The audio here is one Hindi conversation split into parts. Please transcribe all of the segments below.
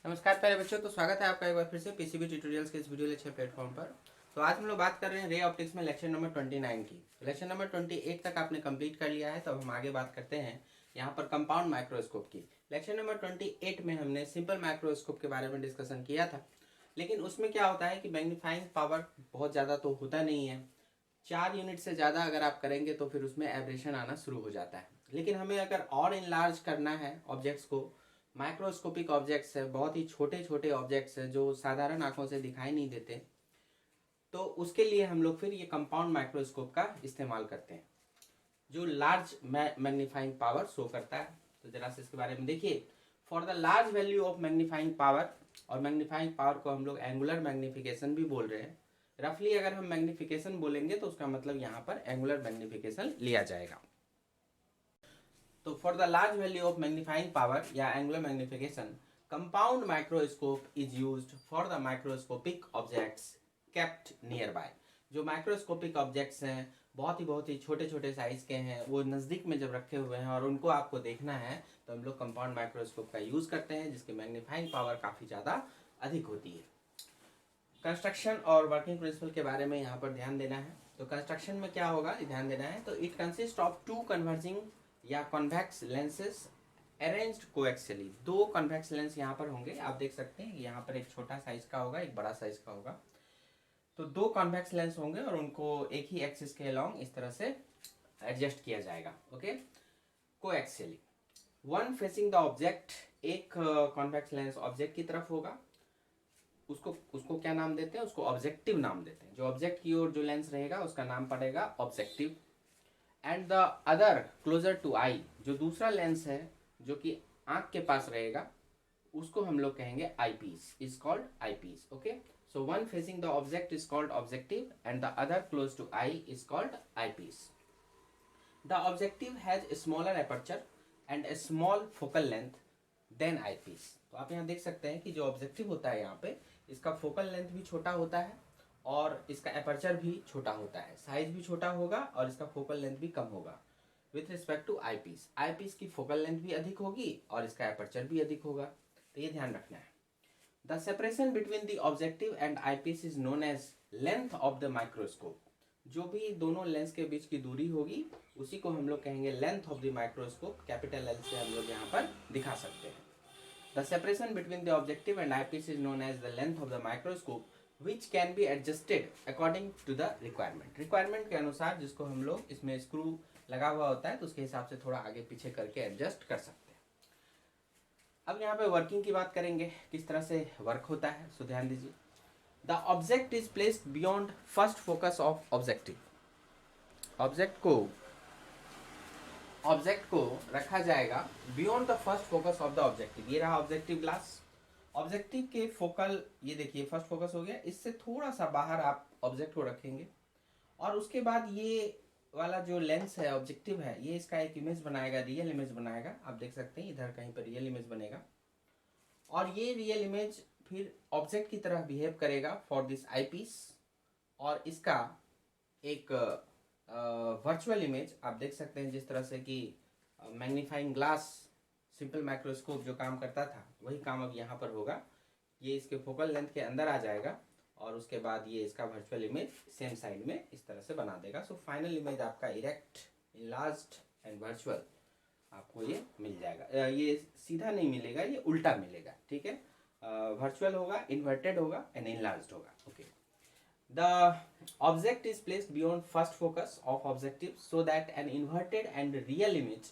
नमस्कार प्यारे बच्चों, तो स्वागत है आपका एक बार फिर से पीसीबी ट्यूटोरियल्स के इस वीडियो लेक्चर प्लेटफॉर्म पर। तो आज हम लोग बात कर रहे हैं रे ऑप्टिक्स में लेक्चर नंबर 29 की। लेक्चर नंबर 28 तक आपने कंप्लीट कर लिया है, तो अब हम आगे बात करते हैं यहाँ पर कंपाउंड माइक्रोस्कोप की। लेक्चर नंबर 28 में हमने सिंपल माइक्रोस्कोप के बारे में डिस्कशन किया था, लेकिन उसमें क्या होता है कि मैग्नीफाइंग पावर बहुत ज़्यादा तो होता नहीं है। 4 यूनिट से ज़्यादा अगर आप करेंगे तो फिर उसमें एब्रेशन आना शुरू हो जाता है। लेकिन हमें अगर और इनलार्ज करना है ऑब्जेक्ट्स को, माइक्रोस्कोपिक ऑब्जेक्ट्स है, बहुत ही छोटे छोटे ऑब्जेक्ट्स है जो साधारण आंखों से दिखाई नहीं देते, तो उसके लिए हम लोग फिर ये कंपाउंड माइक्रोस्कोप का इस्तेमाल करते हैं जो लार्ज मैग्नीफाइंग पावर शो करता है। तो जरा से इसके बारे में देखिए। For the large value of magnifying power, और मैग्नीफाइंग पावर को हम लोग एंगुलर मैग्निफिकेशन भी बोल रहे हैं। रफली अगर हम मैग्निफिकेशन बोलेंगे तो उसका मतलब यहाँ पर एंगुलर मैग्निफिकेशन लिया जाएगा। तो for the large value of magnifying power या angular magnification, compound microscope is used for the microscopic objects kept near by. जो माइक्रोस्कोपिक ऑब्जेक्ट्स हैं, बहुत ही छोटे छोटे साइज के हैं, वो नज़दीक में जब रखे हुए हैं और उनको आपको देखना है तो हम लोग कंपाउंड माइक्रोस्कोप का यूज़ करते हैं, जिसकी मैग्नीफाइंग पावर काफ़ी ज़्यादा अधिक होती है। कंस्ट्रक्शन और वर्किंग प्रिंसिपल के बारे में यहाँ पर ध्यान देना है। तो कंस्ट्रक्शन में क्या होगा, ध्यान देना है। तो it consist of two converging या कॉन्वेक्स लेंसेज अरेंज्ड कोएक्सियली। दो कॉन्वेक्स लेंस यहाँ पर होंगे, आप देख सकते हैं यहाँ पर एक छोटा साइज का होगा, एक बड़ा साइज का होगा। तो दो कॉन्वेक्स लेंस होंगे और उनको एक ही एक्सिस के अलोंग इस तरह से एडजस्ट किया जाएगा, okay, coaxially. One facing the object, एक कॉन्वेक्स लेंस ऑब्जेक्ट की तरफ होगा, उसको उसको क्या नाम देते हैं, उसको ऑब्जेक्टिव नाम देते हैं। जो ऑब्जेक्ट की ओर जो लेंस रहेगा उसका नाम पड़ेगा objective. And the other closer to eye, जो दूसरा लेंस है जो कि आंख के पास रहेगा, उसको हम लोग कहेंगे eyepiece, is called eyepiece, okay. So one facing the object is called objective and the other close to eye is called eyepiece. The objective has smaller aperture and a small focal length than eyepiece. तो आप यहाँ देख सकते हैं कि जो ऑब्जेक्टिव होता है यहाँ पे, इसका फोकल लेंथ भी छोटा होता है और इसका एपर्चर भी छोटा होता है, साइज भी छोटा होगा और इसका फोकल लेंथ भी कम होगा with respect to eyepiece. Eyepiece की फोकल लेंथ भी अधिक होगी और इसका एपर्चर भी अधिक होगा, तो ये ध्यान रखना है। The separation between the objective and eyepiece is known as length of the microscope. जो भी दोनों लेंस के बीच की दूरी होगी उसी को हम लोग कहेंगे length of the microscope. Capital L से हम लोग यहाँ पर दिखा सकते हैं। The separation between the objective and eyepiece is known as the length of the microscope, which can be adjusted according to the requirement. Requirement के अनुसार, जिसको हम लोग इसमें स्क्रू लगा हुआ होता है तो उसके हिसाब से थोड़ा आगे पीछे करके एडजस्ट कर सकते हैं। अब यहाँ पे वर्किंग की बात करेंगे, किस तरह से वर्क होता है, सो ध्यान दीजिए। The object is placed beyond first focus of objective. Object को रखा जाएगा beyond the first focus of the objective. ये रहा ऑब्जेक्टिव ग्लास। ऑब्जेक्टिव के फोकल, ये देखिए फर्स्ट फोकस हो गया, इससे थोड़ा सा बाहर आप ऑब्जेक्ट को रखेंगे और उसके बाद ये वाला जो लेंस है, ऑब्जेक्टिव है, ये इसका एक इमेज बनाएगा, रियल इमेज बनाएगा। आप देख सकते हैं इधर कहीं पर रियल इमेज बनेगा और ये रियल इमेज फिर ऑब्जेक्ट की तरह बिहेव करेगा फॉर दिस आई पीस। और इसका एक वर्चुअल इमेज आप देख सकते हैं, जिस तरह से कि मैग्नीफाइंग ग्लास, सिंपल माइक्रोस्कोप जो काम करता था वही काम अब यहाँ पर होगा। ये इसके फोकल लेंथ के अंदर आ जाएगा और उसके बाद ये इसका वर्चुअल इमेज सेम साइड में इस तरह से बना देगा। सो फाइनल इमेज आपका इरेक्ट, इनलार्ज्ड एंड वर्चुअल आपको ये मिल जाएगा। ये सीधा नहीं मिलेगा, ये उल्टा मिलेगा, ठीक है। वर्चुअल होगा, इन्वर्टेड होगा एंड इनलार्ज्ड होगा, okay. The object is placed beyond first focus of objective so that an inverted and real image,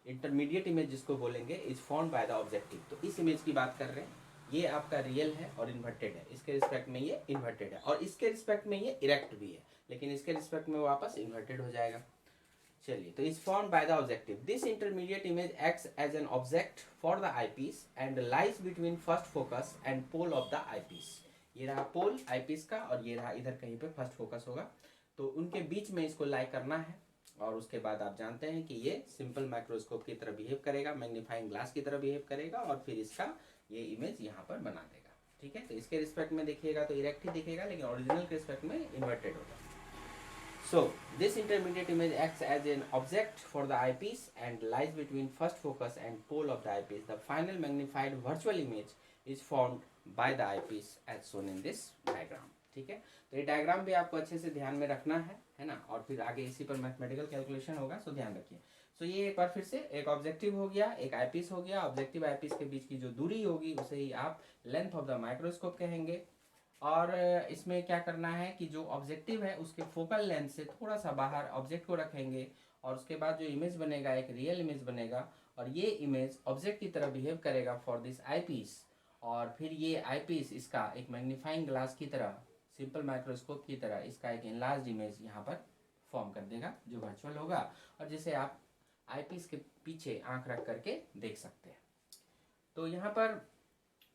intermediate image जिसको बोलेंगे, is formed by the objective। तो इस इमेज की बात कर रहे हैं, ये आपका रियल है और इन्वर्टेड है, इसके रिस्पेक्ट में ये इन्वर्टेड है और इसके रिस्पेक्ट में ये इरेक्ट भी है, लेकिन इसके रिस्पेक्ट में वापस इन्वर्टेड हो जाएगा। चलिए, तो is formed by the objective. This intermediate image acts as an object for the eyepiece and lies between first focus and pole of the eyepiece. ये रहा पोल आई पीस का और ये रहा इधर कहीं पे फर्स्ट फोकस होगा, तो उनके बीच में इसको लाई करना है। और उसके बाद आप जानते हैं कि ये सिंपल माइक्रोस्कोप की तरह बिहेव करेगा, मैग्नीफाइंग ग्लास की तरह बिहेव करेगा और फिर इसका ये इमेज यहाँ पर बना देगा, ठीक है। तो इसके रिस्पेक्ट में देखिएगा तो इरेक्ट ही दिखेगा, लेकिन ओरिजिनल के रिस्पेक्ट में इन्वर्टेड होगा। So this intermediate image acts as an object for the eyepiece and lies between first focus and pole of the eyepiece. The final magnified virtual image is formed by the eyepiece as shown in this diagram. ठीक है, तो ये डायग्राम भी आपको अच्छे से ध्यान में रखना है ना, और फिर आगे इसी पर मैथमेटिकल कैलकुलेशन होगा, सो ध्यान रखिए। सो ये एक बार फिर से, एक ऑब्जेक्टिव हो गया, एक आईपीस हो गया। ऑब्जेक्टिव आईपीस के बीच की जो दूरी होगी उसे ही आप लेंथ ऑफ द माइक्रोस्कोप कहेंगे। और इसमें क्या करना है कि जो ऑब्जेक्टिव है उसके फोकल लेंथ से थोड़ा सा बाहर ऑब्जेक्ट को रखेंगे, और उसके बाद जो इमेज बनेगा एक रियल इमेज बनेगा, और ये इमेज ऑब्जेक्ट की तरह बिहेव करेगा फॉर दिस आईपीस। और फिर ये आईपीस इसका एक मैग्नीफाइंग ग्लास की तरह, सिंपल माइक्रोस्कोप की तरह इसका एक इनलार्ज इमेज यहाँ पर फॉर्म कर देगा, जो वर्चुअल होगा, और जिसे आप आईपीस के पीछे आंख रख करके देख सकते हैं। तो यहाँ पर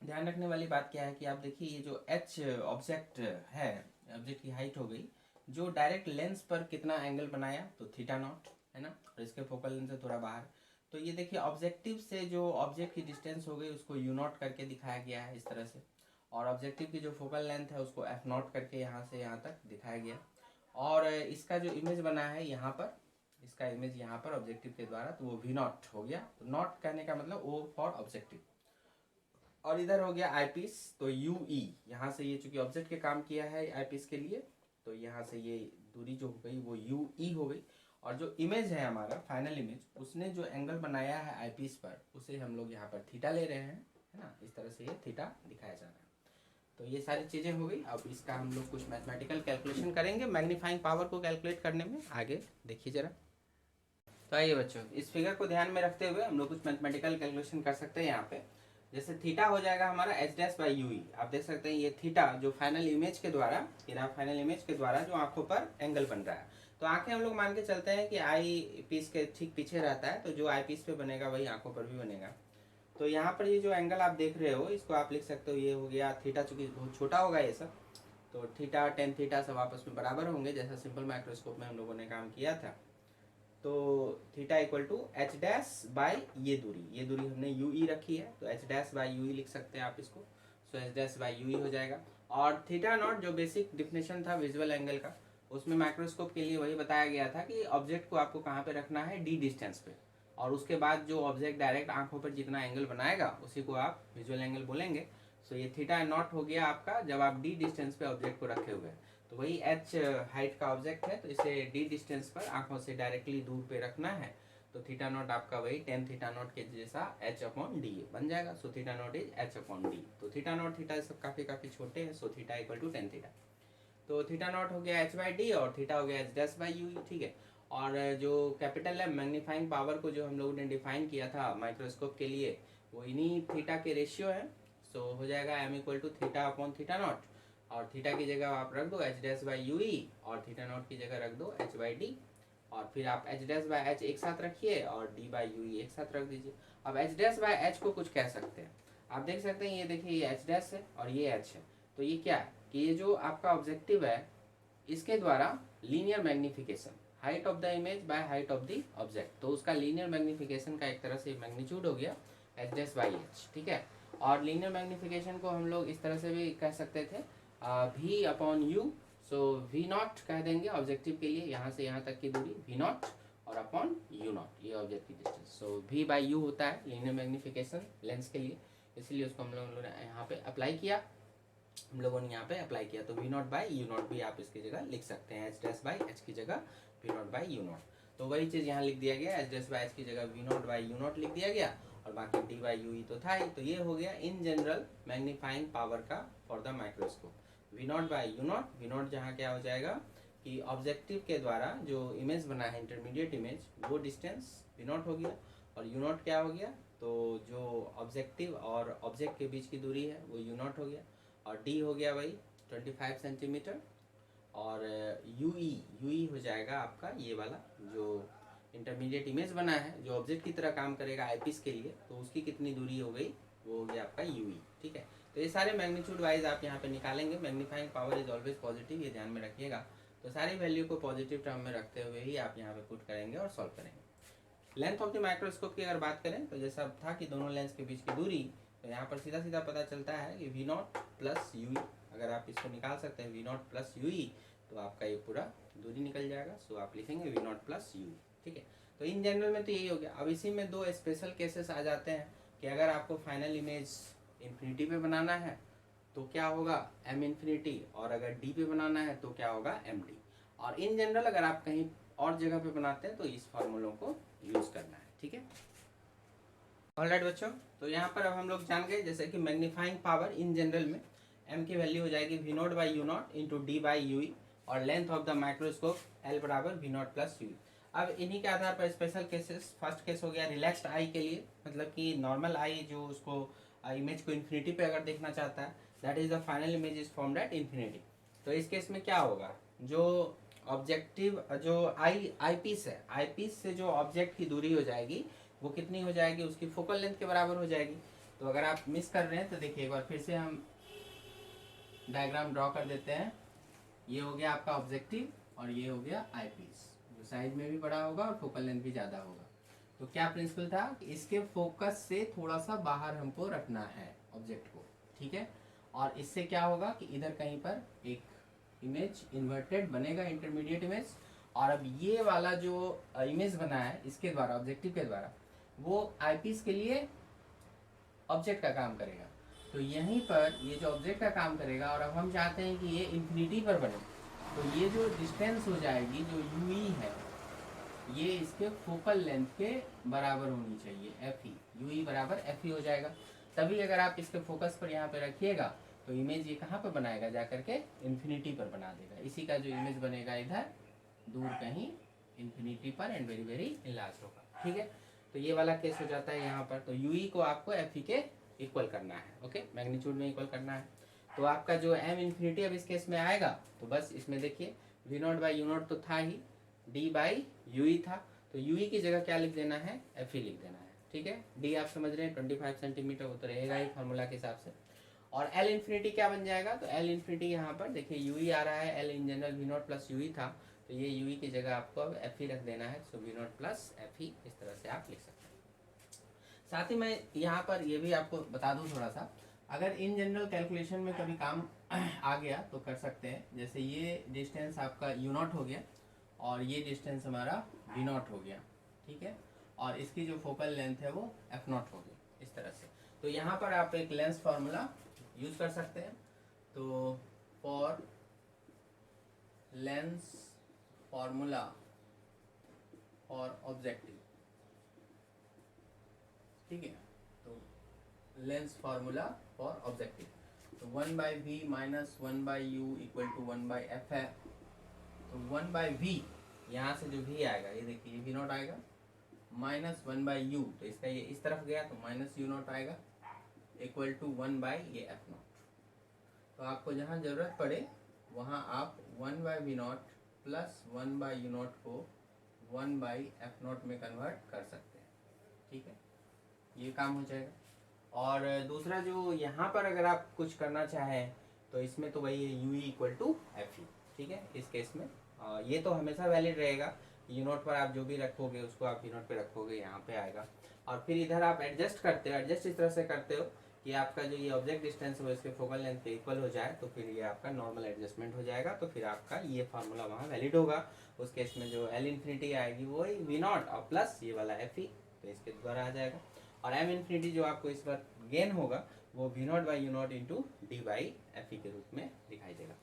ध्यान रखने वाली बात क्या है कि आप देखिए ये जो एच ऑब्जेक्ट है, ऑब्जेक्ट की हाइट हो गई, जो डायरेक्ट लेंस पर कितना एंगल बनाया, तो थीटा नॉट है ना, और इसके फोकल लेंथ से थोड़ा बाहर। तो ये देखिए ऑब्जेक्टिव से जो ऑब्जेक्ट की डिस्टेंस हो गई उसको यू नॉट करके दिखाया गया है इस तरह से, और ऑब्जेक्टिव की जो फोकल लेंथ है उसको एफ नॉट करके यहाँ से यहाँ तक दिखाया गया। और इसका जो इमेज बना है यहाँ पर, इसका इमेज यहाँ पर ऑब्जेक्टिव के द्वारा, तो वो वी नॉट हो गया। तो नॉट कहने का मतलब ओ फॉर ऑब्जेक्टिव। और इधर हो गया आईपीस, तो यू ई, यहाँ से ये चूंकि ऑब्जेक्ट के काम किया है आईपीस के लिए, तो यहाँ से ये दूरी जो हो गई वो यू ई हो गई। और जो इमेज है हमारा फाइनल इमेज, उसने जो एंगल बनाया है आईपीस पर, उसे हम लोग यहाँ पर थीटा ले रहे हैं, है ना, इस तरह से ये थीटा दिखाया जा रहा है। तो ये सारी चीज़ें हो गई। अब इसका हम लोग कुछ मैथमेटिकल कैलकुलेशन करेंगे मैग्नीफाइंग पावर को कैलकुलेट करने में। आगे देखिए जरा। तो आइए बच्चों, इस फिगर को ध्यान में रखते हुए हम लोग कुछ मैथमेटिकल कैलकुलेशन कर सकते हैं यहाँ पे। जैसे थीटा हो जाएगा हमारा एच डैश बाई यू ई। आप देख सकते हैं ये थीटा जो फाइनल इमेज के द्वारा, फाइनल इमेज के द्वारा जो आंखों पर एंगल बन रहा है। तो आंखें हम लोग मान के चलते हैं कि आई पीस के ठीक पीछे रहता है, तो जो आई पीस पे बनेगा वही आंखों पर भी बनेगा। तो यहाँ पर ये जो एंगल आप देख रहे हो इसको आप लिख सकते हो, ये हो गया थीटा, चूंकि बहुत छोटा होगा ये सब, तो थीटा टेन थीटा सब आपस में बराबर होंगे, जैसा सिंपल माइक्रोस्कोप में हम लोगों ने काम किया था। तो theta equal to h dash by ये दूरी हमने यू ई रखी है, तो h dash by u e लिख सकते हैं आप इसको। So h dash by u e हो जाएगा। और थीटा नॉट जो बेसिक डिफिनेशन था विजुअल एंगल का, उसमें माइक्रोस्कोप के लिए वही बताया गया था कि ऑब्जेक्ट को आपको कहाँ पे रखना है, डी डिस्टेंस पे, और उसके बाद जो ऑब्जेक्ट डायरेक्ट आंखों पर जितना एंगल बनाएगा उसी को आप विजुअल एंगल बोलेंगे। सो ये थीटा नॉट हो गया आपका जब आप डी डिस्टेंस पे ऑब्जेक्ट को रखे हुए हैं। तो वही एच हाइट का ऑब्जेक्ट है, तो इसे डी डिस्टेंस पर आंखों से डायरेक्टली दूर पे रखना है, तो थीटा नॉट आपका वही टेन थीटा नॉट के जैसा एच अपॉन डी बन जाएगा। So theta naught is h upon d. तो थीटा नॉट थीटा सब काफ़ी छोटे हैं, so theta equal to tan theta. तो थीटा नॉट हो गया एच बाई डी और थीटा हो गया एच डैश बाई यू। ठीक है, और जो कैपिटल है मैग्नीफाइंग पावर को जो हम लोगों ने डिफाइन किया था माइक्रोस्कोप के लिए, वो इन्हीं थीटा के रेशियो है। सो हो जाएगा m equal to theta upon theta naught, और थीटा की जगह आप रख दो h dash by u e, और थीटा नॉट की जगह रख दो एच बाई डी, और फिर आप एच डैश बाई एच एक साथ रखिए और डी बाई यू ई एक साथ रख दीजिए। अब एच डैश बाई एच को कुछ कह सकते हैं, आप देख सकते हैं, ये देखिए ये एच डैश है और ये एच है। तो ये क्या है कि ये जो आपका ऑब्जेक्टिव है इसके द्वारा linear magnification, height of the image by height of the object, तो उसका लीनियर मैग्निफिकेशन का एक तरह से मैग्नीट्यूड हो गया एच डैश बाई एच। ठीक है, और लीनियर मैग्निफिकेशन को हम लोग इस तरह से भी कह सकते थे, v upon u. So v naught कह देंगे ऑब्जेक्टिव के लिए, यहाँ से यहाँ तक की दूरी वी नॉट, और अपॉन यू नॉट ये ऑब्जेक्ट की distance. So v by u होता है लीनियर मैग्निफिकेशन लेंस के लिए, इसलिए उसको हम लोगों ने यहाँ पे अप्लाई किया, हम लोगों ने यहाँ पे अप्लाई किया। तो v naught by you naught भी आप इसकी जगह लिख सकते हैं, एच डैश बाई एच की जगह v naught by you naught. तो वही चीज़ यहाँ लिख दिया गया, एच डैश बाई एच की जगह v naught by you naught लिख दिया गया, और बाकी डी बाई यू ई तो था ही। तो ये हो गया इन जनरल मैग्नीफाइंग पावर का for the microscope. V naught by you naught, v naught जहाँ क्या हो जाएगा कि ऑब्जेक्टिव के द्वारा जो इमेज बना है इंटरमीडिएट इमेज, वो डिस्टेंस वी नॉट हो गया, और यू नॉट क्या हो गया, तो जो ऑब्जेक्टिव और ऑब्जेक्ट के बीच की दूरी है वो यू नॉट हो गया, और डी हो गया वही 25 सेंटीमीटर, और यू ई हो जाएगा आपका ये वाला जो इंटरमीडिएट इमेज बना है, जो ऑब्जेक्ट की तरह काम करेगा आईपीस के लिए, तो उसकी कितनी दूरी हो गई, वो हो गया आपका यू ई। ठीक है, तो ये सारे मैग्नीट्यूड वाइज आप यहाँ पे निकालेंगे। Magnifying power is always positive, ये ध्यान में रखिएगा। तो सारी वैल्यू को पॉजिटिव टर्म में रखते हुए ही आप यहाँ पे पुट करेंगे और सॉल्व करेंगे। लेंथ ऑफ द माइक्रोस्कोप की अगर बात करें तो जैसा था कि दोनों लेंस के बीच की दूरी, तो यहाँ पर सीधा सीधा पता चलता है कि v naught plus u e, अगर आप इसको निकाल सकते हैं v naught plus u e, तो आपका ये पूरा दूरी निकल जाएगा। सो आप लिखेंगे वी नॉट प्लस यू। ठीक है, तो इन जनरल में तो यही हो गया। अब इसी में दो स्पेशल केसेस आ जाते हैं कि अगर आपको फाइनल इमेज इन्फिनिटी पे बनाना है तो क्या होगा m इन्फिनिटी, और अगर d पे बनाना है तो क्या होगा md। और इन जनरल अगर आप कहीं और जगह पे बनाते हैं तो इस फार्मूलों को यूज करना है, ठीक है। ऑलराइट बच्चों, तो यहाँ पर अब हम लोग जान गए जैसे कि मैग्नीफाइंग पावर इन जनरल में m की वैल्यू हो जाएगी v naught by you naught into D by U, और length of the microscope l बराबर v नॉट प्लस यू। अब इन्हीं के आधार पर स्पेशल केसेस, फर्स्ट केस हो गया रिलैक्स्ड आई के लिए, मतलब कि नॉर्मल आई जो उसको इमेज को इन्फिनिटी पे अगर देखना चाहता है, that is the final image is formed at infinity. तो इस केस में क्या होगा, जो ऑब्जेक्टिव जो आई पीस है, आई पीस से जो ऑब्जेक्ट की दूरी हो जाएगी वो कितनी हो जाएगी, उसकी फोकल लेंथ के बराबर हो जाएगी। तो अगर आप मिस कर रहे हैं तो देखिए एक बार फिर से हम डायग्राम ड्रॉ कर देते हैं। ये हो गया आपका ऑब्जेक्टिव और ये हो गया आई पीस, जो साइज में भी बड़ा होगा और फोकल लेंथ भी ज़्यादा होगा। तो क्या प्रिंसिपल था कि इसके फोकस से थोड़ा सा बाहर हमको रखना है ऑब्जेक्ट को, ठीक है। और इससे क्या होगा कि इधर कहीं पर एक इमेज इन्वर्टेड बनेगा, इंटरमीडिएट इमेज। और अब ये वाला जो इमेज बना है इसके द्वारा, ऑब्जेक्टिव के द्वारा, वो आईपीस के लिए ऑब्जेक्ट का काम करेगा। तो यहीं पर ये जो ऑब्जेक्ट का काम करेगा, और अब हम चाहते हैं कि ये इन्फिनिटी पर बने, तो ये जो डिस्टेंस हो जाएगी जो यूई है, ये इसके फोकल लेंथ के बराबर होनी चाहिए, एफ ई, यूई बराबर एफ ई हो जाएगा। तभी अगर आप इसके फोकस पर यहाँ पे रखिएगा तो इमेज ये कहाँ पर बनाएगा, जा करके इन्फिनिटी पर बना देगा। इसी का जो इमेज बनेगा इधर दूर कहीं इन्फिनिटी पर एंड वेरी वेरी इनलार्ज होगा, ठीक है। तो ये वाला केस हो जाता है यहाँ पर। तो यूई को आपको एफ ई के इक्वल करना है, ओके, मैग्नीट्यूड में इक्वल करना है। तो आपका जो एम इन्फिनिटी अब इस केस में आएगा, तो बस इसमें देखिए v naught by you naught तो था ही, डी बाई यू था, तो यू की जगह क्या लिख देना है, एफ ई लिख देना है, ठीक है। डी आप समझ रहे हैं 25 सेंटीमीटर, वो तो रहेगा ही फॉर्मूला के हिसाब से। और एल इन्फिनिटी क्या बन जाएगा, तो एल इन्फिनिटी यहाँ पर देखिए यू आ रहा है, l in general v naught plus u था, तो ये यू की जगह आपको अब एफ ई रख देना है, so v naught plus f e, इस तरह से आप लिख सकते हैं। साथ ही मैं यहाँ पर ये भी आपको बता दूँ थोड़ा सा, अगर इन जनरल कैलकुलेशन में कभी काम आ गया तो कर सकते हैं। जैसे ये डिस्टेंस आपका यू नॉट हो गया और ये डिस्टेंस हमारा वी नॉट हो गया, ठीक है, और इसकी जो फोकल लेंथ है वो एफ नॉट हो गई, इस तरह से। तो यहाँ पर आप एक लेंस फार्मूला यूज कर सकते हैं। तो for lens formula for objective, ठीक है, तो लेंस फार्मूला फॉर ऑब्जेक्टिव, तो 1 by v minus 1 by u equal to 1 by f है। तो 1 बाई वी, यहाँ से जो वी आएगा, ये देखिए ये वी नॉट आएगा, माइनस 1 बाई यू, तो इसका ये इस तरफ गया तो माइनस यू नॉट आएगा, इक्वल टू 1 बाई ये एफ नॉट। तो आपको जहाँ ज़रूरत पड़े वहाँ आप 1 by v naught plus 1 by you naught को 1 बाई एफ नॉट में कन्वर्ट कर सकते हैं, ठीक है, ये काम हो जाएगा। और दूसरा जो यहाँ पर अगर आप कुछ करना चाहें तो इसमें तो वही है u equal to f e, ठीक है। इस केस में ये तो हमेशा वैलिड रहेगा, यू नोट पर आप जो भी रखोगे उसको आप यू नोट पे रखोगे, यहाँ पे आएगा। और फिर इधर आप एडजस्ट करते हो, एडजस्ट इस तरह से करते हो कि आपका जो ये ऑब्जेक्ट डिस्टेंस है इसके फोकल लेंथ पे इक्वल हो जाए, तो फिर ये आपका नॉर्मल एडजस्टमेंट हो जाएगा, तो फिर आपका ये फार्मूला वहाँ वैलिड होगा। उस केस में जो एल इन्फिनिटी आएगी वो वी नॉट और प्लस ये वाला एफ ई, तो इसके द्वारा आ जाएगा। और एम इन्फिनिटी जो आपको इस बार गेन होगा वो v naught by you naught into D by f e के रूप में दिखाई देगा।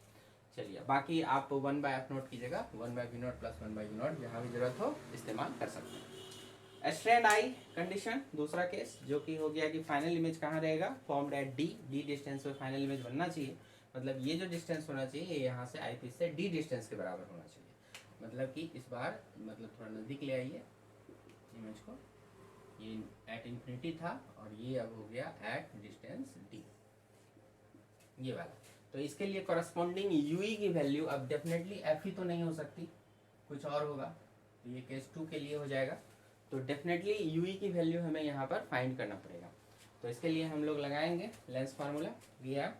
चलिए, बाकी आप 1 बाई एफ नॉट की जगह 1 by v naught plus 1 by you naught जहाँ भी जरूरत हो इस्तेमाल कर सकते हैं। स्ट्रेंड आई कंडीशन, दूसरा केस जो कि हो गया कि फाइनल इमेज कहाँ रहेगा, formed at D, D distance पे फाइनल इमेज बनना चाहिए। मतलब ये जो डिस्टेंस होना चाहिए ये यहाँ से आई पीस से डी डिस्टेंस के बराबर होना चाहिए। मतलब कि इस बार मतलब थोड़ा नज़दीक ले आइए इमेज को, ये एट इन्फिनिटी था और ये अब हो गया एट डिस्टेंस डी, ये वाला। तो इसके लिए कॉरस्पॉन्डिंग यूई की वैल्यू अब डेफिनेटली एफ ही तो नहीं हो सकती, कुछ और होगा, तो ये केस 2 के लिए हो जाएगा। तो डेफिनेटली यूई की वैल्यू हमें यहाँ पर फाइंड करना पड़ेगा। तो इसके लिए हम लोग लगाएंगे lens formula, we have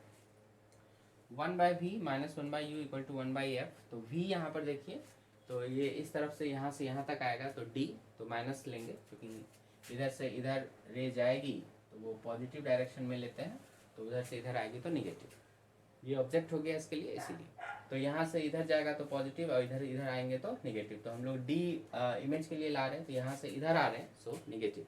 1 by v minus 1 by u equal to 1 by f. तो वी यहाँ पर देखिए, तो ये इस तरफ से यहाँ तक आएगा, तो डी तो माइनस लेंगे क्योंकि इधर से इधर रे जाएगी तो वो पॉजिटिव डायरेक्शन में लेते हैं, तो उधर से इधर आएगी तो निगेटिव, ये ऑब्जेक्ट हो गया इसके लिए, इसीलिए। तो यहाँ से इधर जाएगा तो पॉजिटिव और इधर इधर आएंगे तो निगेटिव। तो हम लोग डी इमेज के लिए ला रहे हैं, तो यहाँ से इधर आ रहे हैं, सो निगेटिव।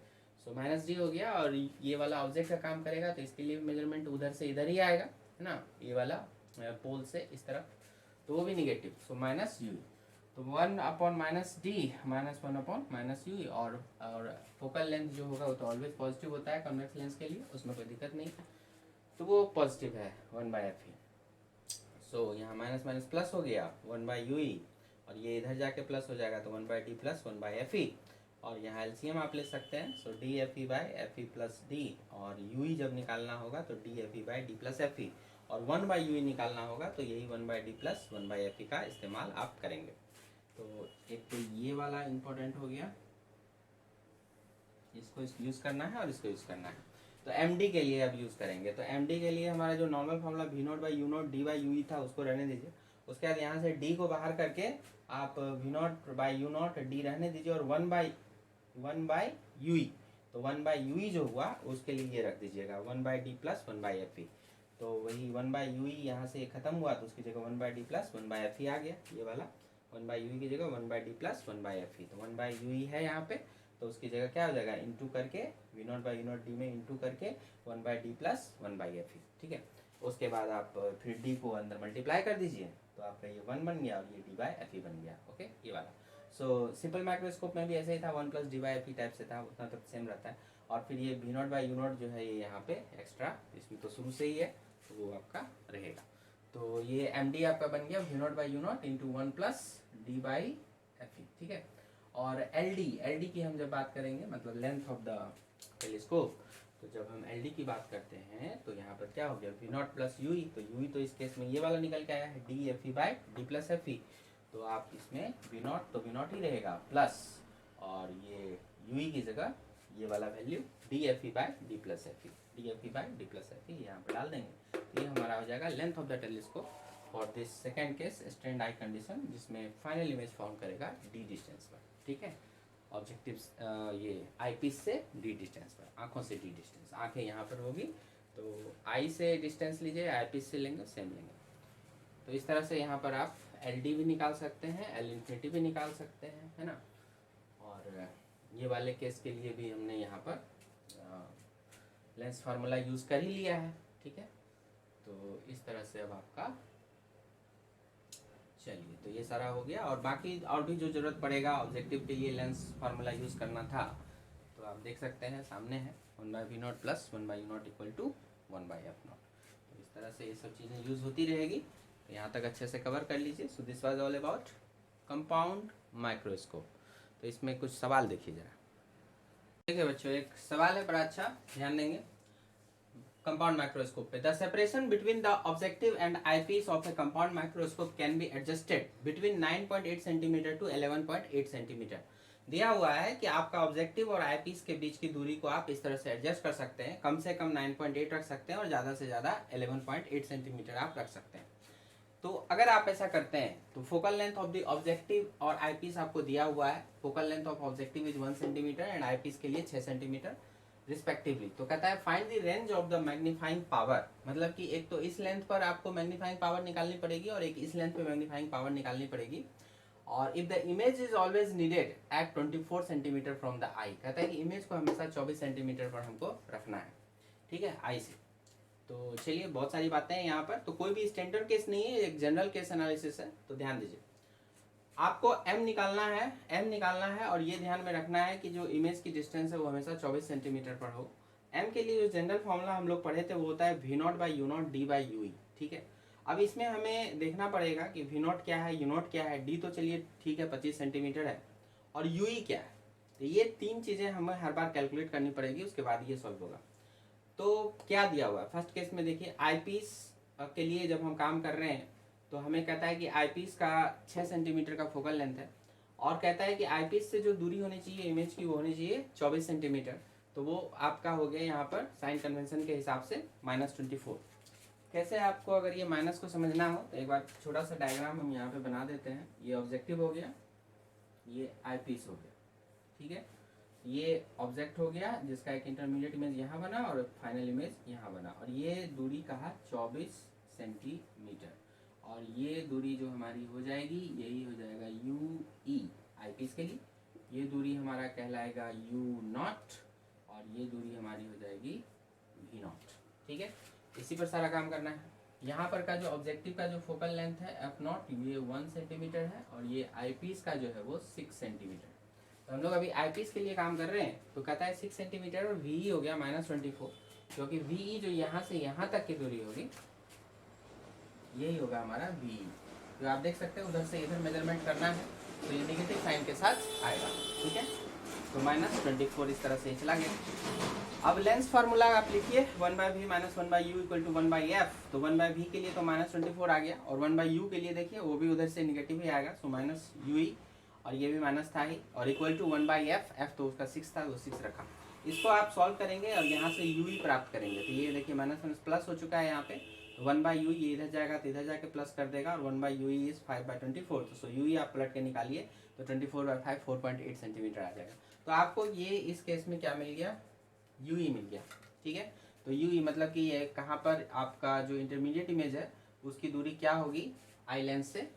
सो माइनस डी हो गया। और ये वाला ऑब्जेक्ट का काम करेगा तो इसके लिए मेजरमेंट उधर से इधर ही आएगा, है ना, ये वाला पोल से इस तरफ, तो वो भी निगेटिव, सो माइनस यू। तो 1/-d -1/-u। और फोकल लेंथ जो होगा वो तो ऑलवेज पॉजिटिव होता है कॉन्वेक्स लेंस के लिए, उसमें कोई दिक्कत नहीं है, तो वो पॉजिटिव है 1/fe। सो यहाँ माइनस माइनस प्लस हो गया 1/ue, और ये इधर जाके प्लस हो जाएगा तो 1/d प्लस 1/fe। और यहाँ एलसीएम आप ले सकते हैं, सो DFE/FE प्लस d, और ue जब निकालना होगा तो DFE/d प्लस FE, और 1/ue निकालना होगा तो यही 1/d प्लस 1/fe का इस्तेमाल आप करेंगे। तो एक तो ये वाला इम्पोर्टेंट हो गया, इसको यूज़ करना है और इसको यूज़ करना है। तो MD के लिए अब यूज़ करेंगे, तो MD के लिए हमारा जो नॉर्मल फॉर्मूला V0/U0 d/ue था उसको रहने दीजिए। उसके बाद यहाँ से D को बाहर करके आप V0/U0 d रहने दीजिए, और 1/ue, तो 1/ue जो हुआ उसके लिए ये रख दीजिएगा 1/d प्लस 1/fe। तो वही 1/ue यहाँ से ख़त्म हुआ तो उसकी जगह 1/d प्लस 1/fe आ गया, ये वाला 1/ue की जगह 1/d प्लस 1/fe। तो 1/ue है यहाँ पे, तो उसकी जगह क्या हो जाएगा, इंटू करके V0/U0 d में इंटू करके 1/d प्लस 1/fe, ठीक है। उसके बाद आप फिर d को अंदर मल्टीप्लाई कर दीजिए, तो आपका ये 1 बन गया और ये d/fe बन गया, ओके, ये वाला। सो सिंपल माइक्रोस्कोप में भी ऐसे ही था, 1 + d/fe टाइप से था, उतना तक सेम रहता है। और फिर ये V0/U0 जो है ये यहाँ पे एक्स्ट्रा, इसमें तो शुरू से ही है, तो वो आपका रहेगा। तो ये MD आपका बन गया V0/U0 इंटू 1 + d/fe, ठीक है। और LD की हम जब बात करेंगे, मतलब लेंथ ऑफ द टेलीस्कोप, तो जब हम LD की बात करते हैं तो यहाँ पर क्या हो गया V0 + UE, तो UE तो इस केस में ये वाला निकल के आया है DFE/d प्लस FE। तो आप इसमें V0 तो V0 ही रहेगा प्लस, और ये UE की जगह ये वाला value DFE/d plus FE, DFE/d plus FE यहाँ पर डाल देंगे। तो ये हमारा हो जाएगा length of the telescope for this second case stand I condition, जिसमें फाइनल इमेज फॉर्म करेगा D डिस्टेंस पर, ठीक है। ऑब्जेक्टिव्स ये आई पीस से D डिस्टेंस पर, आँखों से D डिस्टेंस, आँखें यहाँ पर होगी तो आई से डिस्टेंस लीजिए, आई पीस से लेंगे सेम लेंगे। तो इस तरह से यहाँ पर आप LD भी निकाल सकते हैं, L∞ भी निकाल सकते हैं, है ना। और ये वाले केस के लिए भी हमने यहाँ पर लेंस फार्मूला यूज़ कर ही लिया है, ठीक है। तो इस तरह से अब आपका, चलिए, तो ये सारा हो गया। और बाकी और भी जो ज़रूरत पड़ेगा ऑब्जेक्टिव के लिए लेंस फार्मूला यूज़ करना था, तो आप देख सकते हैं सामने है 1/V0 + 1/U0 = 1/f0। तो इस तरह से ये सब चीज़ें यूज़ होती रहेगी, तो यहाँ तक अच्छे से कवर कर लीजिए। So this was all about compound microscope. तो इसमें कुछ सवाल देखिए जरा। देखिए बच्चों, एक सवाल है बड़ा अच्छा, ध्यान देंगे। कंपाउंड माइक्रोस्कोप पे, the separation between the objective and eyepiece of a compound microscope can be adjusted between 9.8 centimetre to 11.8 centimetre. दिया हुआ है कि आपका ऑब्जेक्टिव और आईपीस के बीच की दूरी को आप इस तरह से एडजस्ट कर सकते हैं, कम से कम 9.8 रख सकते हैं और ज़्यादा से ज़्यादा 11.8 सेंटीमीटर आप रख सकते हैं। तो अगर आप ऐसा करते हैं तो focal length of the objective और आईपीस आपको दिया हुआ है, focal length of objective is 1 centimetre and eyepiece के लिए 6 सेंटीमीटर रिस्पेक्टिवली। तो कहता है find the range of the magnifying power, मतलब कि एक तो इस लेंथ पर आपको मैग्नीफाइंग पावर निकालनी पड़ेगी और एक इस लेंथ पे मैग्नीफाइंग पावर निकालनी पड़ेगी। और if the image is always needed at 24 centimetre from the eye, कहता है कि इमेज को हमेशा 24 सेंटीमीटर पर हमको रखना है, ठीक है, आई से। तो चलिए, बहुत सारी बातें हैं यहाँ पर, तो कोई भी स्टैंडर्ड केस नहीं है, एक जनरल केस एनालिसिस है। तो ध्यान दीजिए, आपको m निकालना है और ये ध्यान में रखना है कि जो इमेज की डिस्टेंस है वो हमेशा 24 सेंटीमीटर पर हो। m के लिए जो जनरल फॉर्मूला हम लोग पढ़े थे वो होता है V0/U0 d/ue, ठीक है। अब इसमें हमें देखना पड़ेगा कि V0 क्या है, U0 क्या है, d तो चलिए ठीक है 25 सेंटीमीटर है, और ue क्या है। तो ये तीन चीज़ें हमें हर बार कैलकुलेट करनी पड़ेगी, उसके बाद ये सॉल्व होगा। तो क्या दिया हुआ है फर्स्ट केस में, देखिए आईपीस के लिए जब हम काम कर रहे हैं तो हमें कहता है कि आईपीस का 6 सेंटीमीटर का फोकल लेंथ है, और कहता है कि आईपीस से जो दूरी होनी चाहिए इमेज की वो होनी चाहिए 24 सेंटीमीटर। तो वो आपका हो गया यहाँ पर साइन कन्वेंशन के हिसाब से -24। कैसे आपको अगर ये माइनस को समझना हो तो एक बार छोटा सा डायग्राम हम यहाँ पे बना देते हैं। ये ऑब्जेक्टिव हो गया, ये आईपीस हो गया, ठीक है। ये ऑब्जेक्ट हो गया जिसका एक इंटरमीडिएट इमेज यहाँ बना और फाइनल इमेज यहाँ बना, और ये दूरी कहा 24 सेंटीमीटर, और ये दूरी जो हमारी हो जाएगी यही हो जाएगा UE आईपीस के लिए। ये दूरी हमारा कहलाएगा U0, और ये दूरी हमारी हो जाएगी वी नॉट। ठीक है, इसी पर सारा काम करना है। यहाँ पर का जो ऑब्जेक्टिव का जो फोकल लेंथ है एफ नॉट, ये 1 सेंटीमीटर है और ये आई पीस का जो है वो 6 सेंटीमीटर। तो हम लोग अभी आई पीस के लिए काम कर रहे हैं, तो कहता है 6 सेंटीमीटर और वी हो गया -24, क्योंकि वी जो यहाँ से यहाँ तक की दूरी होगी यही होगा हमारा वी। तो आप देख सकते हैं उधर से इधर मेजरमेंट करना है तो ये नेगेटिव साइन के साथ आएगा। ठीक है, तो -24 इस तरह से चला गया। अब लेंस फार्मूला आप लिखिए 1/v - 1/u = 1/f। तो 1/v के लिए तो -24 आ गया और 1/u के लिए देखिए वो भी उधर से नेगेटिव ही आएगा, सो -ue और ये भी माइनस था ही और इक्वल टू 1/f। f तो उसका 6 था, वो 6 रखा। इसको आप सॉल्व करेंगे और यहाँ से ue प्राप्त करेंगे। तो ये देखिए माइनस प्लस हो चुका है यहाँ पे, 1/u ये इधर जाएगा तो इधर जाके प्लस कर देगा और 1/u इज 5/24। तो सो ue आप पलट के निकालिए तो 24/5 4.8 सेंटीमीटर आ जाएगा। तो आपको ये इस केस में क्या मिल गया, ue मिल गया। ठीक है, तो ue मतलब कि ये कहाँ पर आपका जो इंटरमीडिएट इमेज है उसकी दूरी क्या होगी आई लेंस से,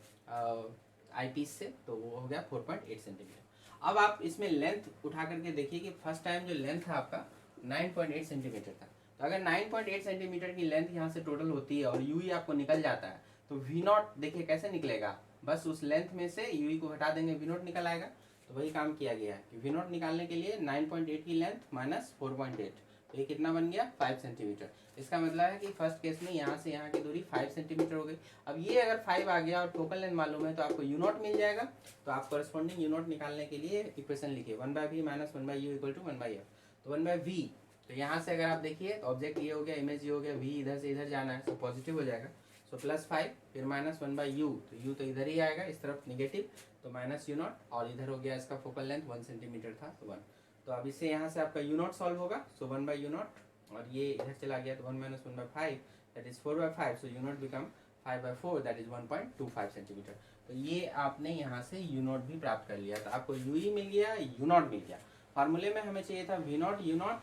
आई पीस से, तो वो हो गया 4.8 सेंटीमीटर। अब आप इसमें लेंथ उठा करके देखिए कि फर्स्ट टाइम जो लेंथ था आपका 9.8 सेंटीमीटर था। तो अगर 9.8 सेंटीमीटर की लेंथ यहाँ से टोटल होती है और यूई आपको निकल जाता है तो वी नॉट देखिए कैसे निकलेगा, बस उस लेंथ में से यूई को हटा देंगे, वी नॉट निकल आएगा। तो वही काम किया गया है कि वी नॉट निकालने के लिए 9.8 की लेंथ माइनस 4.8, तो ये कितना बन गया 5 सेंटीमीटर। इसका मतलब है कि फर्स्ट केस में यहाँ से यहाँ की दूरी 5 सेंटीमीटर हो गई। अब ये अगर 5 आ गया और फोकल लेंथ मालूम है तो आपको यू नॉट मिल जाएगा। तो आप करस्पॉन्डिंग यू नॉट निकालने के लिए इक्वेशन लिखिए 1/v - 1/u = 1/f। तो 1/v, तो यहाँ से अगर आप देखिए तो ऑब्जेक्ट ये हो गया, इमेज ये हो गया, v इधर से इधर जाना है, सो पॉजिटिव हो जाएगा, सो +5 फिर -1/u, तो u तो इधर ही आएगा इस तरफ नेगेटिव, तो -u0 और इधर हो गया इसका फोकल लेंथ 1 सेंटीमीटर था तो 1। तो अब इससे यहाँ से आपका u0 सॉल्व होगा, सो 1/u0 और ये इधर चला गया तो 1 - 1/5 that is 4/5, so u0 become 5/4 that is 1.25 centimetre. तो ये आपने यहाँ से u0 भी प्राप्त कर लिया। तो आपको ue मिल गया, u0 मिल गया। फार्मूले में हमें चाहिए था v0 u0,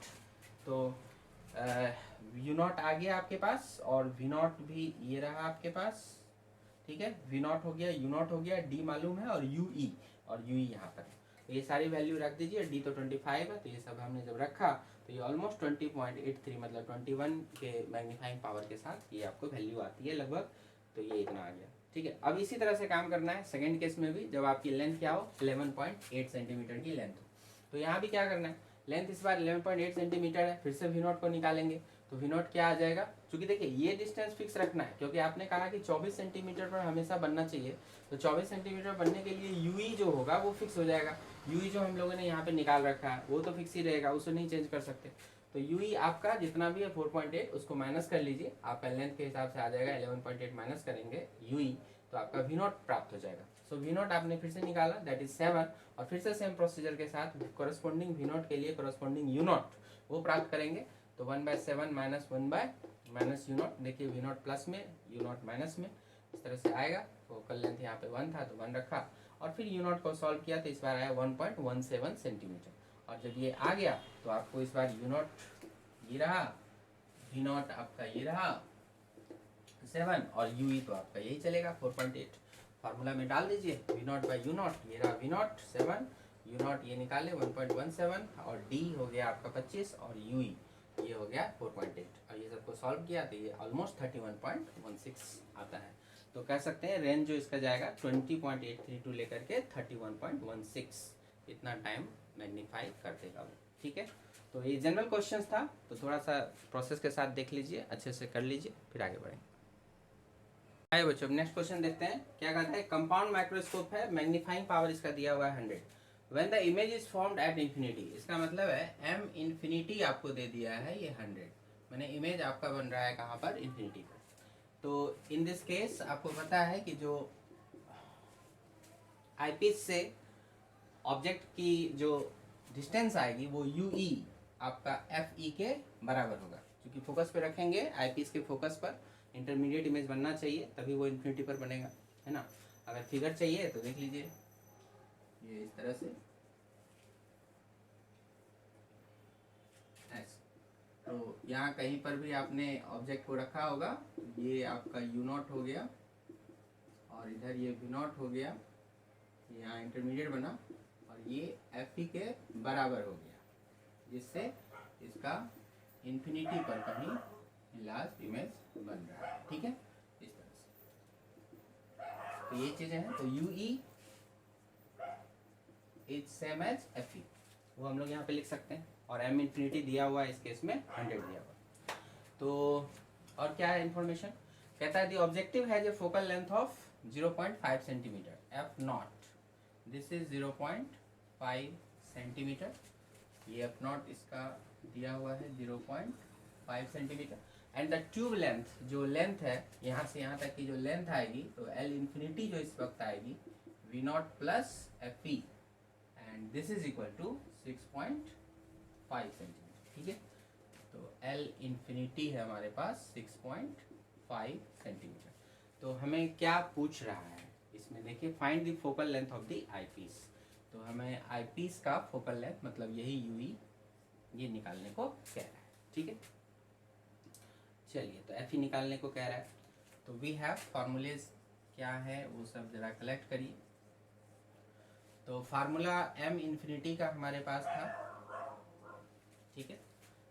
तो u0 आ गया आपके पास और v0 भी ये रहा आपके पास। ठीक है, v0 हो गया, u0 हो गया, d मालूम है और ue यहाँ पर है। तो ये सारी वैल्यू रख दीजिए, d तो 25 है, तो ये सब हमने जब रखा तो ये ऑलमोस्ट 20.83 मतलब 21 के मैग्नीफाइंग पावर के साथ ये आपको वैल्यू आती है लगभग। तो ये इतना आ गया। ठीक है, अब इसी तरह से काम करना है सेकेंड केस में भी, जब आपकी लेंथ क्या हो 11.8 सेंटीमीटर की लेंथ हो। तो यहाँ भी क्या करना है, लेंथ इस बार 11.8 सेंटीमीटर है, फिर से v0 को निकालेंगे तो v0 क्या आ जाएगा। क्योंकि देखिए ये डिस्टेंस फिक्स रखना है क्योंकि आपने कहा कि 24 सेंटीमीटर पर हमेशा बनना चाहिए, तो 24 सेंटीमीटर बनने के लिए ue जो होगा वो फिक्स हो जाएगा। ue जो हम लोगों ने यहाँ पे निकाल रखा है वो तो फिक्स ही रहेगा, उसे नहीं चेंज कर सकते। तो ue आपका जितना भी है 4.8 उसको माइनस कर लीजिए, आपका लेंथ के हिसाब से आ जाएगा 11.8 माइनस करेंगे ue तो आपका v0 प्राप्त हो जाएगा। सो v0 आपने फिर से निकाला दैट इज 7 और फिर से सेम प्रोसीजर के साथ कोरस्पॉन्डिंग v0 के लिए कोरस्पॉन्डिंग u0 वो प्राप्त करेंगे। तो 1/7 - 1 - u0, देखिए v0 प्लस में u0 माइनस में, इस तरह से आएगा। फोकल लेंथ यहाँ पे 1 था तो 1 रखा और फिर u0 को सॉल्व किया तो इस बार आया 1.17 सेंटीमीटर। और जब ये आ गया तो आपको इस बार u0 ये रहा, v0 आपका ये रहा 7 और ue तो आपका यही चलेगा 4.8। फार्मूला में डाल दीजिए v0/u0, ये रहा v0 7, u0 ये निकाले 1.17 और d हो गया आपका 25 और ue ये हो गया 4.8 और ये सबको सॉल्व किया तो ये ऑलमोस्ट 31.16 आता है। तो कह सकते हैं रेंज जो इसका जाएगा 20.832 लेकर के 31.16, इतना टाइम मैग्नीफाई कर देगा वो। ठीक है, तो ये जनरल क्वेश्चंस था, तो थोड़ा सा प्रोसेस के साथ देख लीजिए, अच्छे से कर लीजिए, फिर आगे बढ़ेंगे। आइए बच्चों नेक्स्ट क्वेश्चन देखते हैं क्या कहता है। कंपाउंड माइक्रोस्कोप है, मैग्नीफाइंग पावर इसका दिया हुआ है 100। When the image is formed at infinity, इसका मतलब है m इंफिनिटी आपको दे दिया है ये 100, मैंने इमेज आपका बन रहा है कहाँ पर इंफिनिटी पर। तो इन दिस केस आपको पता है कि जो आईपीस से ऑब्जेक्ट की जो डिस्टेंस आएगी वो ue आपका fe के बराबर होगा, क्योंकि फोकस पे रखेंगे आईपीस के फोकस पर। इंटरमीडिएट इमेज बनना चाहिए तभी वो इन्फिनिटी पर बनेगा, है ना। अगर फिगर चाहिए तो देख लीजिए ये इस तरह से ऐसे, तो यहाँ कहीं पर भी आपने ऑब्जेक्ट को रखा होगा, ये आपका u0 हो गया और इधर ये v0 हो गया, यहाँ इंटरमीडिएट बना और ये fe के बराबर हो गया, जिससे इसका इन्फिनिटी पर कहीं लार्ज इमेज बन रहा है, ठीक है, इस तरह से। तो ये चीजें हैं। तो u e is same as f e, वो हम लोग यहाँ पे लिख सकते हैं। और एम इन्फिनिटी दिया हुआ है, इस केस में 100 दिया हुआ। तो और क्या है इन्फॉर्मेशन, कहता है the objective has a focal length of 0.5 centimetre F not, this is 0.5 centimetre, ये एफ नॉट इसका दिया हुआ है 0.5 centimetre. And the tube length, जो लेंथ है यहाँ से यहाँ तक की जो लेंथ आएगी, तो एल इन्फिनिटी जो इस वक्त आएगी v naught plus f e, and this is equal to 6.5 centimetre, ठीक है। तो एल इन्फिनिटी है हमारे पास 6.5 सेंटीमीटर। तो हमें क्या पूछ रहा है इसमें, देखिए find the focal length of the eyepiece. तो हमें आई पीस का फोकल लेंथ मतलब यही यूई ये निकालने को कह रहा है, ठीक है। चलिए, तो एफ ई निकालने को कह रहा है, तो वी हैव फॉर्मूलेज क्या है वो सब जरा कलेक्ट करिए। तो फार्मूला एम इन्फिनिटी का हमारे पास था, ठीक है।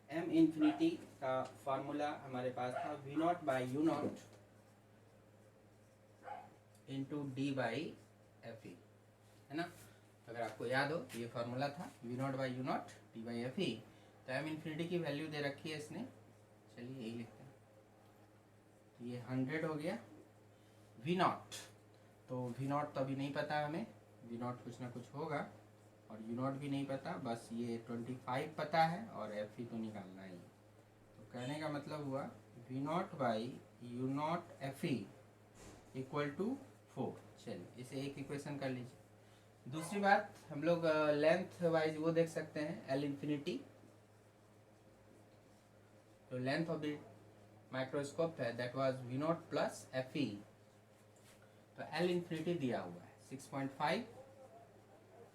एम इन्फिनिटी का फार्मूला हमारे पास था v naught by you naught into D by f e, है ना। अगर आपको याद हो ये फार्मूला था v naught by you naught d by f e. तो एम इन्फिनिटी की वैल्यू दे रखी है इसने, चलिए यही लिखते हैं। तो ये 100 हो गया। वी नॉट, तो वी नॉट तो अभी नहीं पता हमें, वी नॉट कुछ ना कुछ होगा, और यू नॉट भी नहीं पता, बस ये 25 पता है, और एफ ई तो निकालना ही। तो कहने का मतलब हुआ v naught by you naught f e equal to 4। चलिए इसे एक इक्वेशन कर लीजिए। दूसरी बात, हम लोग लेंथ वाइज वो देख सकते हैं एल इन्फिनिटी। तो लेंथ ऑफ द माइक्रोस्कोप है that was v naught plus f e. तो एल इन्फिनिटी दिया हुआ है 6.5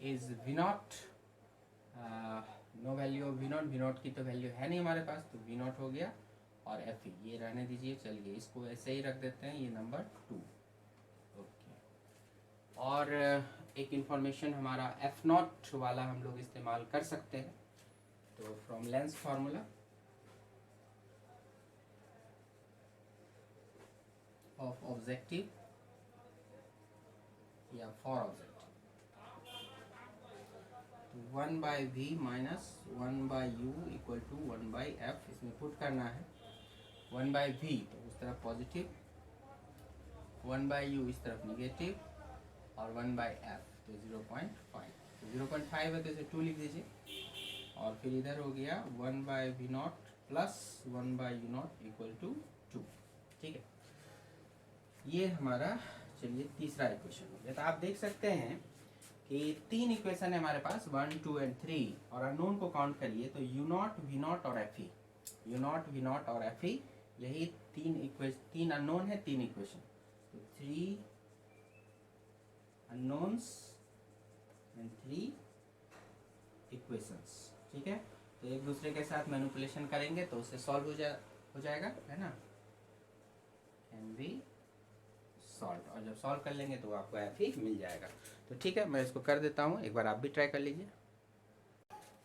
is v naught, no value of v naught की तो वैल्यू है नहीं हमारे पास, तो वी नॉट हो गया, और एफ ई ये रहने दीजिए। चलिए इसको ऐसे ही रख देते हैं, ये नंबर 2, ओके। और एक इंफॉर्मेशन हमारा एफ नॉट वाला हम लोग इस्तेमाल कर सकते हैं। तो from lens formula of objective या for objective, 1 by v minus 1 by u equal to 1 by f, इसमें पुट करना है। 1 बाई वी तो उस तरफ पॉजिटिव, 1 बाई यू इस तरफ निगेटिव, और 1 बाई एफ तो 0.5। तो 0.5 है तो इसे 2 लिख दीजिए, और फिर इधर हो गया 1 by v naught plus 1 by you naught equal to 2, ठीक है। ये हमारा, चलिए तीसरा इक्वेशन हो गया। तो आप देख सकते हैं कि 3 इक्वेशन है हमारे पास, 1, 2 एंड 3, और अननोन को काउंट करिए तो यू नॉट, वी नॉट और f e, u naught, v naught और एफ ई, यही 3 अननोन है, 3 इक्वेशन। तो 3 अननोन्स एंड 3 इक्वेशंस, ठीक है। तो एक दूसरे के साथ मैनिपुलेशन करेंगे तो उससे सॉल्व हो जाएगा, है ना, कैन बी सॉल्व। और जब सॉल्व कर लेंगे तो आपको एफ ही मिल जाएगा। तो ठीक है, मैं इसको कर देता हूँ, एक बार आप भी ट्राई कर लीजिए।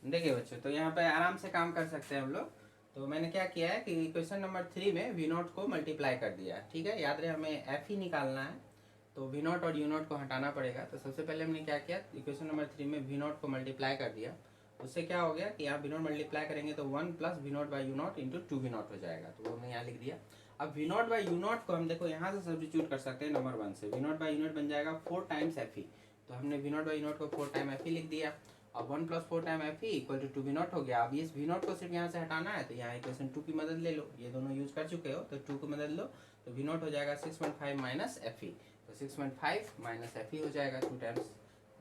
देखिए बच्चों, तो यहाँ पे आराम से काम कर सकते हैं हम लोग। तो मैंने क्या किया है कि क्वेश्चन नंबर 3 में वी नॉट को मल्टीप्लाई कर दिया, ठीक है। याद रहे हमें एफ ही निकालना है, तो वी नॉट और यू नॉट को हटाना पड़ेगा। तो सबसे पहले हमने क्या किया, इक्वेशन नंबर 3 में वी नॉट को मल्टीप्लाई कर दिया। उससे क्या हो गया कि यहाँ वी नॉट मल्टीप्लाई करेंगे तो 1 plus v naught by you naught into 2 v naught हो जाएगा, तो वो हमने यहाँ लिख दिया। अब v naught by you naught को हम देखो यहाँ से सब्स्टिट्यूट कर सकते हैं नंबर 1 से। V naught by you naught बन जाएगा 4 टाइम्स एफ ई, तो हमने v naught by you naught को 4 टाइम एफ ई लिख दिया। अब 1 plus 4 time f e equal to 2 v naught हो गया। अब इस वी नॉट को सिर्फ यहाँ से हटाना है, तो यहाँ इक्वेशन 2 की मदद ले लो, ये दोनों यूज कर चुके हो तो 2 की मदद लो, तो वी नॉट हो जाएगा 6.5 माइनस एफ ई, तो 6.5 माइनस एफ ई हो जाएगा 2 टाइम्स,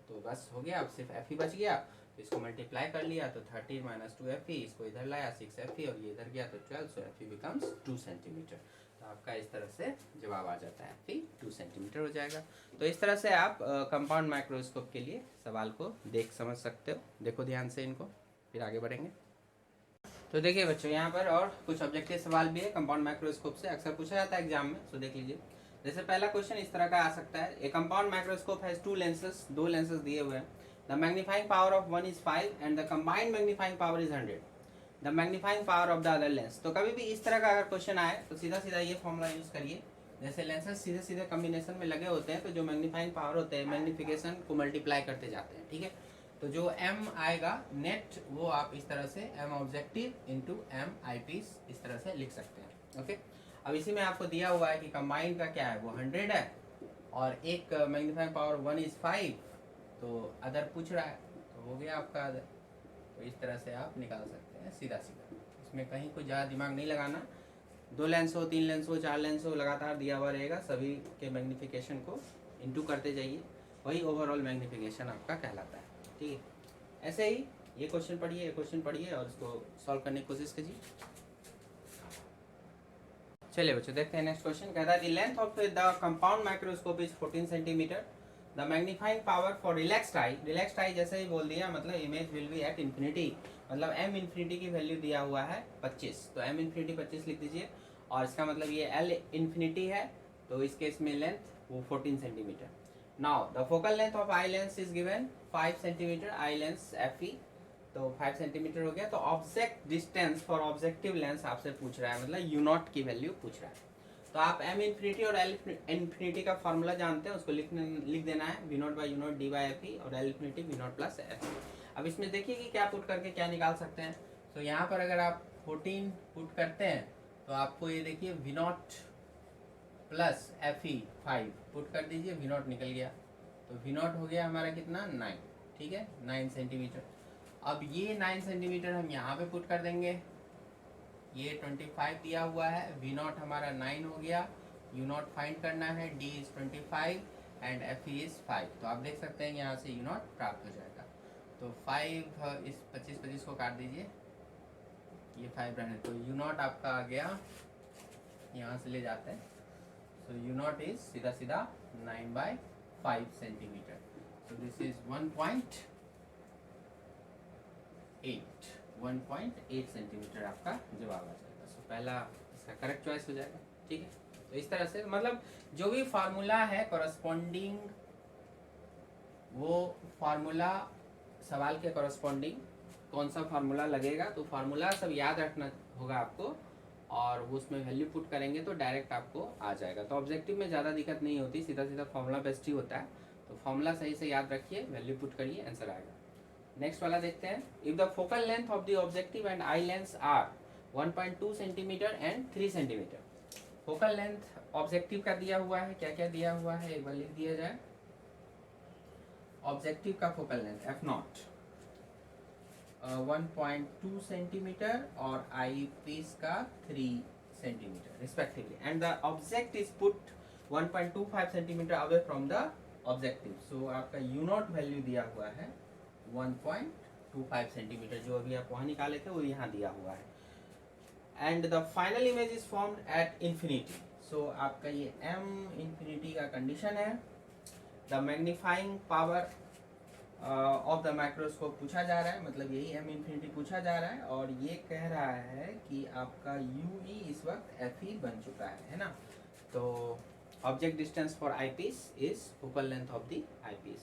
तो बस हो गया। अब सिर्फ एफ ई बच गया, तो इसको मल्टीप्लाई कर लिया तो 30 माइनस 2 एफ ई, इसको इधर लाया 6 एफ ई, और ये इधर गया तो 12, सो एफ ई बिकम्स 2 सेंटीमीटर। तो आपका इस तरह से जवाब आ जाता है, एफ ई 2 सेंटीमीटर हो जाएगा। तो इस तरह से आप कंपाउंड माइक्रोस्कोप के लिए सवाल को देख समझ सकते हो। देखो ध्यान से इनको, फिर आगे बढ़ेंगे। तो देखिए बच्चों, यहाँ पर और कुछ ऑब्जेक्टिव सवाल भी है कंपाउंड माइक्रोस्कोप से, अक्सर पूछा जाता है एग्जाम में, सो देख लीजिए। जैसे पहला क्वेश्चन इस तरह का आ सकता है, ए compound microscope has 2 lenses, 2 lenses दिए हुए हैं। The magnifying power of one is 5 and the combined magnifying power is 100। The magnifying power of the other lens. तो कभी भी इस तरह का अगर क्वेश्चन आए तो सीधा सीधा ये फॉर्मूला यूज करिए। जैसे लेंसेज सीधे सीधे कॉम्बिनेशन में लगे होते हैं तो जो मैग्नीफाइंग पावर होते हैं मैग्निफिकेशन को मल्टीप्लाई करते जाते हैं, ठीक है। तो जो m आएगा नेट वो आप इस तरह से m ऑब्जेक्टिव इंटू m आई पीस इस तरह से लिख सकते हैं, ओके। अब इसी में आपको दिया हुआ है कि कंबाइंड का क्या है वो 100 है और एक मैग्नीफाइंग पावर 1 is 5, तो अदर पूछ रहा है तो हो गया आपका अदर। तो इस तरह से आप निकाल सकते हैं सीधा सीधा, इसमें कहीं कोई ज़्यादा दिमाग नहीं लगाना। 2 लेंस हो, 3 लेंस हो, 4 लेंस हो, लगातार दिया हुआ रहेगा, सभी के मैग्नीफिकेशन को इंटू करते जाइए, वही ओवरऑल मैग्नीफिकेशन आपका कहलाता है, ठीक है। ऐसे ही ये क्वेश्चन पढ़िए, ये क्वेश्चन पढ़िए और इसको सॉल्व करने की कोशिश कीजिए। चलिए बच्चों देखते हैं नेक्स्ट क्वेश्चन। कहता है the length of the compound microscope is 14 centimetre. The magnifying power for relaxed eye जैसे ही बोल दिया मतलब image will be at infinity, मतलब m इन्फिनिटी की वैल्यू दिया हुआ है 25, तो m इन्फिनिटी 25 लिख दीजिए और इसका मतलब ये l इन्फिनिटी है तो इस केस में लेंथ वो 14 centimetre. Now the focal length of eye lens is given 5 centimetre, eye lens FE तो 5 सेंटीमीटर हो गया। तो object distance for objective lens आपसे पूछ रहा है, मतलब यू नॉट की वैल्यू पूछ रहा है। तो आप m इन्फिनिटी और l इन्फिनिटी का फॉर्मूला जानते हैं, उसको लिख देना है v naught by you naught d by FE और l infinity v naught plus FE। अब इसमें देखिए कि क्या पुट करके क्या निकाल सकते हैं। तो यहाँ पर अगर आप 14 पुट करते हैं तो आपको ये देखिए v naught plus FE 5 put कर दीजिए, v नॉट निकल गया तो v नॉट हो गया हमारा कितना 9, ठीक है 9 सेंटीमीटर। अब ये 9 सेंटीमीटर हम यहाँ पे पुट कर देंगे, ये 25 दिया हुआ है, v नॉट हमारा 9 हो गया, u नॉट फाइंड करना है, d is 25 and FE is 5। तो आप देख सकते हैं यहाँ से u नॉट प्राप्त हो जाएगा। तो 5 इस 25 को काट दीजिए, ये 5 रहने तो u नॉट आपका आ गया, यहाँ से ले जाते हैं तो u नॉट इज सीधा सीधा 9/5 सेंटीमीटर। तो दिस इज 1.8 सेंटीमीटर आपका जवाब आ जाएगा। सो पहला इसका करेक्ट चॉइस हो जाएगा, ठीक है। तो इस तरह से मतलब जो भी फार्मूला है कॉरस्पॉन्डिंग वो फार्मूला सवाल के कॉरस्पॉन्डिंग कौन सा फार्मूला लगेगा तो फार्मूला सब याद रखना होगा आपको और वो उसमें वैल्यू पुट करेंगे तो डायरेक्ट आपको आ जाएगा। तो ऑब्जेक्टिव में ज़्यादा दिक्कत नहीं होती, सीधा सीधा फार्मूला बेस्ट ही होता है। तो फार्मूला सही से याद रखिए, वैल्यू पुट करिए, आंसर आएगा। नेक्स्ट वाला देखते हैं। If the focal length of the objective and eye lens are 1.2 centimetre and 3 centimetre. Focal length objective का दिया हुआ है, क्या क्या दिया हुआ है एक बार लिख दिया जाए। ऑब्जेक्टिव का focal length f naught 1.2 centimetre और आई पीस का 3 centimetre respectively and the object is put 1.25 centimetre away from the objective. So आपका यू नॉट वैल्यू दिया हुआ है 1.25 सेंटीमीटर, जो अभी आप वहाँ निकाले थे वो यहाँ दिया हुआ है। And the final image is formed at infinity. So आपका ये m इन्फिनिटी का कंडीशन है। The magnifying power of the microscope पूछा जा रहा है, मतलब यही m इन्फिनिटी पूछा जा रहा है और ये कह रहा है कि आपका UE इस वक्त FE बन चुका है ना। तो object distance for eyepiece is focal length of the eyepiece,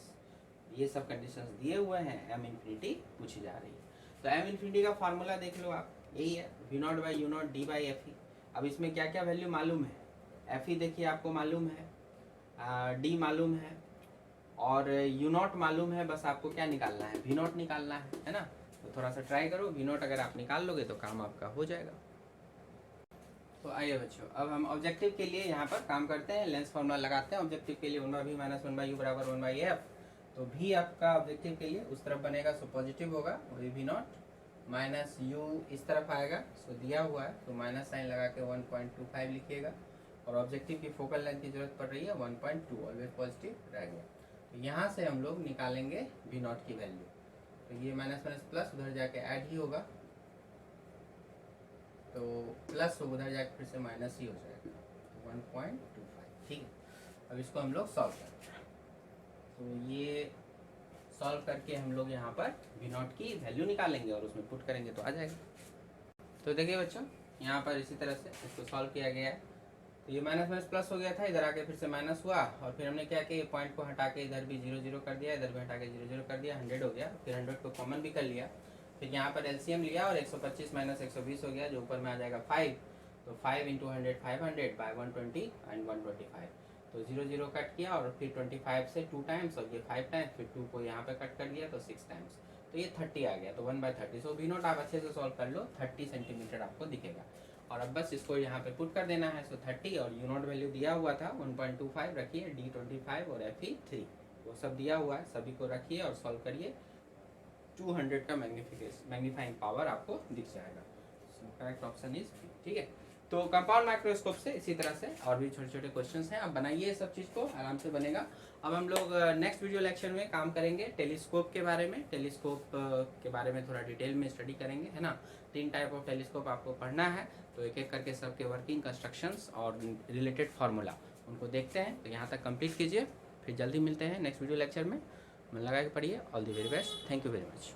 ये सब कंडीशंस दिए हुए हैं, m इन्फिनिटी पूछी जा रही है। तो m इन्फिनिटी का फार्मूला देख लो आप, यही है v naught by you naught d by FE। अब इसमें क्या क्या वैल्यू मालूम है, FE देखिए आपको मालूम है, d मालूम है और u नॉट मालूम है, बस आपको क्या निकालना है v नॉट निकालना है ना। तो थोड़ा सा ट्राई करो, v नॉट अगर आप निकाल लोगे तो काम आपका हो जाएगा। तो आइए बच्चों अब हम ऑब्जेक्टिव के लिए यहाँ पर काम करते हैं, लेंस फार्मूला लगाते हैं। ऑब्जेक्टिव के लिए 1/v माइनस 1/u बराबर 1/f। तो v आपका ऑब्जेक्टिव के लिए उस तरफ बनेगा, सो पॉजिटिव होगा, वही v नॉट माइनस u इस तरफ आएगा, सो दिया हुआ है तो माइनस साइन लगा के 1.25 लिखिएगा और ऑब्जेक्टिव की फोकल लेंथ की जरूरत पड़ रही है 1.2, ऑलवेज पॉजिटिव रह गया। तो यहाँ से हम लोग निकालेंगे v नॉट की वैल्यू, तो ये माइनस माइनस प्लस उधर जाके ऐड ही होगा, तो प्लस उधर जाके फिर से माइनस ही हो जाएगा 1.25, ठीक है। अब इसको हम लोग सॉल्व करते हैं, तो ये सॉल्व करके हम लोग यहाँ पर v नॉट की वैल्यू निकालेंगे और उसमें पुट करेंगे तो आ जाएगा। तो देखिए बच्चों यहाँ पर इसी तरह से इसको सॉल्व किया गया है। तो ये माइनस माइनस प्लस हो गया था, इधर आके फिर से माइनस हुआ और फिर हमने क्या किया, पॉइंट को हटा के इधर भी 0 0 कर दिया, इधर भी हटा के 0 0 कर दिया, 100 हो गया। फिर 100 को कॉमन भी कर लिया फिर यहाँ पर एलसीएम लिया और 125 माइनस 120 हो गया, जो ऊपर में आ जाएगा 5, तो 5 इंटू 100 500 बाय 120 एंड 125, तो 0 0 कट किया और फिर 25 से 2 टाइम्स और ये 5 टाइम्स, फिर 2 को यहाँ पे कट कर दिया तो 6 टाइम्स, तो ये 30 आ गया, तो 1/30। सो वी नोट आप अच्छे से सॉल्व कर लो, 30 सेंटीमीटर आपको दिखेगा। और अब बस इसको यहाँ पे पुट कर देना है। सो 30 और यू नोट वैल्यू दिया हुआ था 1.25 रखिए, D25 और FE 3 वो सब दिया हुआ है, सभी को रखिए और सॉल्व करिए। 200 का मैग्नीफाइंग पावर आपको दिख जाएगा। करेक्ट ऑप्शन इज, ठीक है। तो कंपाउंड माइक्रोस्कोप से इसी तरह से और भी छोटे छोटे क्वेश्चंस हैं, आप बनाइए ये सब चीज़ को, आराम से बनेगा। अब हम लोग नेक्स्ट वीडियो लेक्चर में काम करेंगे टेलीस्कोप के बारे में, टेलीस्कोप के बारे में थोड़ा डिटेल में स्टडी करेंगे, है ना। 3 टाइप ऑफ टेलीस्कोप आपको पढ़ना है, तो एक एक करके सबके वर्किंग, कंस्ट्रक्शंस और रिलेटेड फार्मूला उनको देखते हैं। तो यहाँ तक कंप्लीट कीजिए, फिर जल्दी मिलते हैं नेक्स्ट वीडियो लेक्चर में। मन लगा के पढ़िए। All the very best, thank you very much.